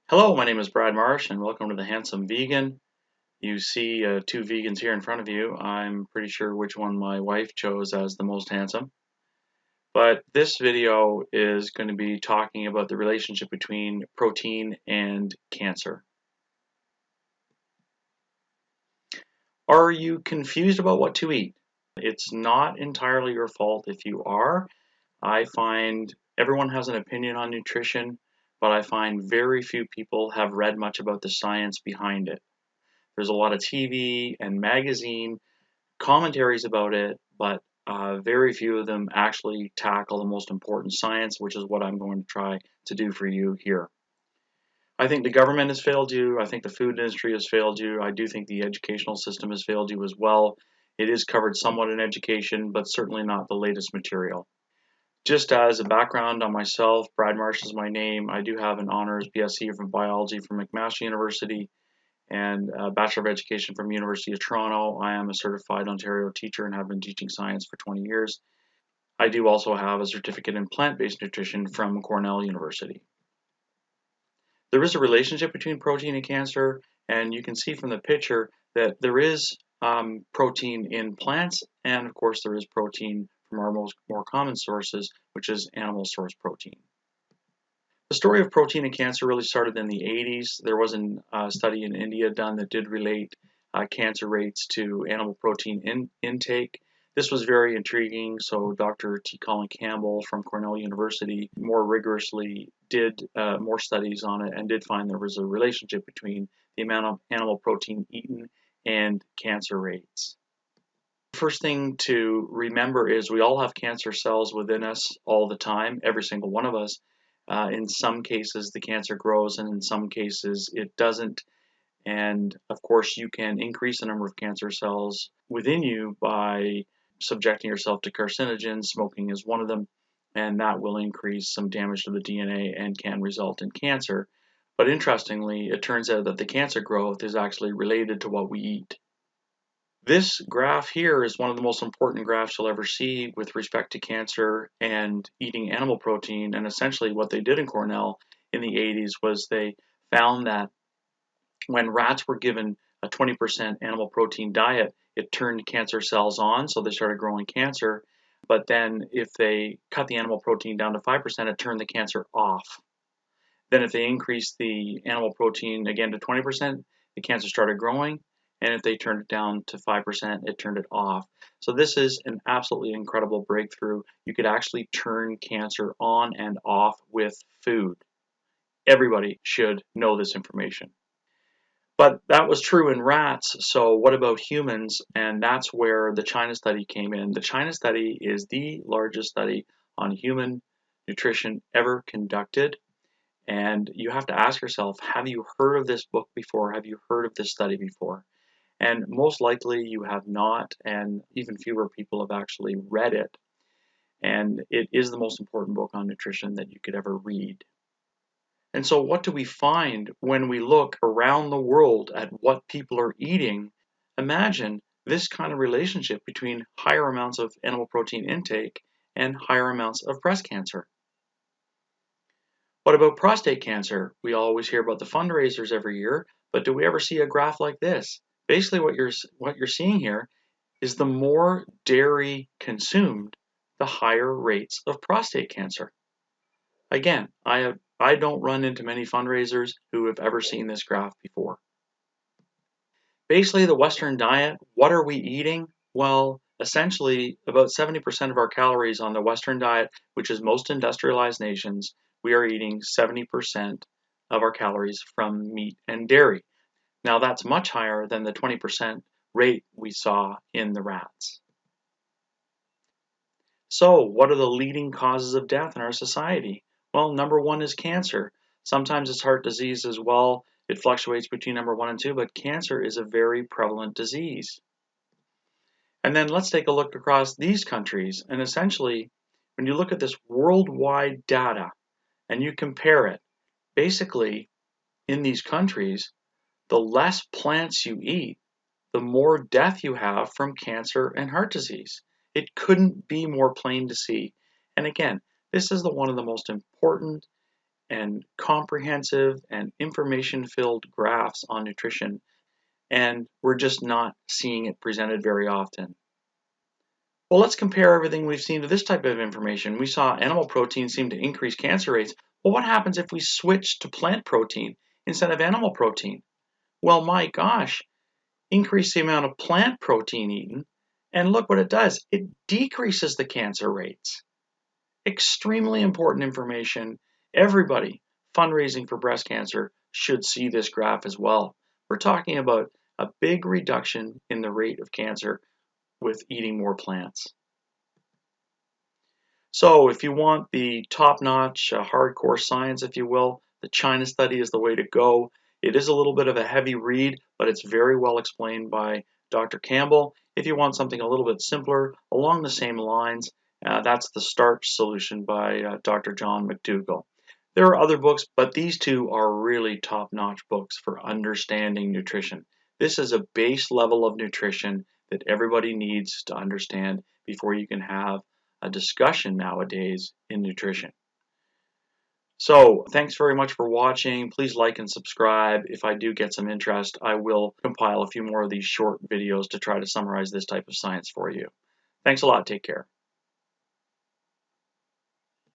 Hello, my name is Brad Marsh, and welcome to the Handsome Vegan. You see two vegans here in front of you. I'm pretty sure which one my wife chose as the most handsome. But this video is going to be talking about the relationship between protein and cancer. Are you confused about what to eat? It's not entirely your fault if you are. I find everyone has an opinion on nutrition, but I find very few people have read much about the science behind it. There's a lot of TV and magazine commentaries about it, but very few of them actually tackle the most important science, which is what I'm going to try to do for you here. I think the government has failed you. I think the food industry has failed you. I do think the educational system has failed you as well. It is covered somewhat in education, but certainly not the latest material. Just as a background on myself, Brad Marsh is my name. I do have an honors BSc from biology from McMaster University and a Bachelor of Education from University of Toronto. I am a certified Ontario teacher and have been teaching science for 20 years. I do also have a certificate in plant-based nutrition from Cornell University. There is a relationship between protein and cancer, and you can see from the picture that there is protein in plants, and of course there is protein from our more common sources, which is animal source protein. The story of protein and cancer really started in the 80s. There was a study in India done that did relate cancer rates to animal protein intake. This was very intriguing, so Dr. T. Colin Campbell from Cornell University more rigorously did more studies on it and did find there was a relationship between the amount of animal protein eaten and cancer rates. The first thing to remember is we all have cancer cells within us all the time, every single one of us. In some cases, the cancer grows, and in some cases, it doesn't. And of course, you can increase the number of cancer cells within you by subjecting yourself to carcinogens. Smoking is one of them, and that will increase some damage to the DNA and can result in cancer. But interestingly, it turns out that the cancer growth is actually related to what we eat. This graph here is one of the most important graphs you'll ever see with respect to cancer and eating animal protein. And essentially what they did in Cornell in the 80s was they found that when rats were given a 20% animal protein diet, it turned cancer cells on, so they started growing cancer. But then if they cut the animal protein down to 5%, it turned the cancer off. Then if they increased the animal protein again to 20%, the cancer started growing. And if they turned it down to 5%, it turned it off. So this is an absolutely incredible breakthrough. You could actually turn cancer on and off with food. Everybody should know this information. But that was true in rats, so what about humans? And that's where the China study came in. The China study is the largest study on human nutrition ever conducted. And you have to ask yourself, have you heard of this book before? Have you heard of this study before? And most likely you have not, and even fewer people have actually read it. And it is the most important book on nutrition that you could ever read. And so what do we find when we look around the world at what people are eating? Imagine this kind of relationship between higher amounts of animal protein intake and higher amounts of breast cancer. What about prostate cancer? We always hear about the fundraisers every year, but do we ever see a graph like this? Basically what you're seeing here is the more dairy consumed, the higher rates of prostate cancer. Again, I don't run into many fundraisers who have ever seen this graph before. Basically, the Western diet, what are we eating? Well, essentially, about 70% of our calories on the Western diet, which is most industrialized nations, we are eating 70% of our calories from meat and dairy. Now, that's much higher than the 20% rate we saw in the rats. So, what are the leading causes of death in our society? Well, number one is cancer. Sometimes it's heart disease as well. It fluctuates between number one and two, but cancer is a very prevalent disease. And then let's take a look across these countries. And essentially, when you look at this worldwide data and you compare it, basically in these countries, the less plants you eat, the more death you have from cancer and heart disease. It couldn't be more plain to see. And again, this is one of the most important and comprehensive and information-filled graphs on nutrition, and we're just not seeing it presented very often. Well, let's compare everything we've seen to this type of information. We saw animal protein seem to increase cancer rates. Well, what happens if we switch to plant protein instead of animal protein? Well, my gosh, increase the amount of plant protein eaten, and look what it does. It decreases the cancer rates. Extremely important information. Everybody fundraising for breast cancer should see this graph as well. We're talking about a big reduction in the rate of cancer with eating more plants. So if you want the top-notch, hardcore science, if you will, the China study is the way to go. It is a little bit of a heavy read, but it's very well explained by Dr. Campbell. If you want something a little bit simpler, along the same lines, that's The Starch Solution by Dr. John McDougall. There are other books, but these two are really top-notch books for understanding nutrition. This is a base level of nutrition that everybody needs to understand before you can have a discussion nowadays in nutrition. So thanks very much for watching. Please like and subscribe. If I do get some interest, I will compile a few more of these short videos to try to summarize this type of science for you. Thanks a lot. Take care.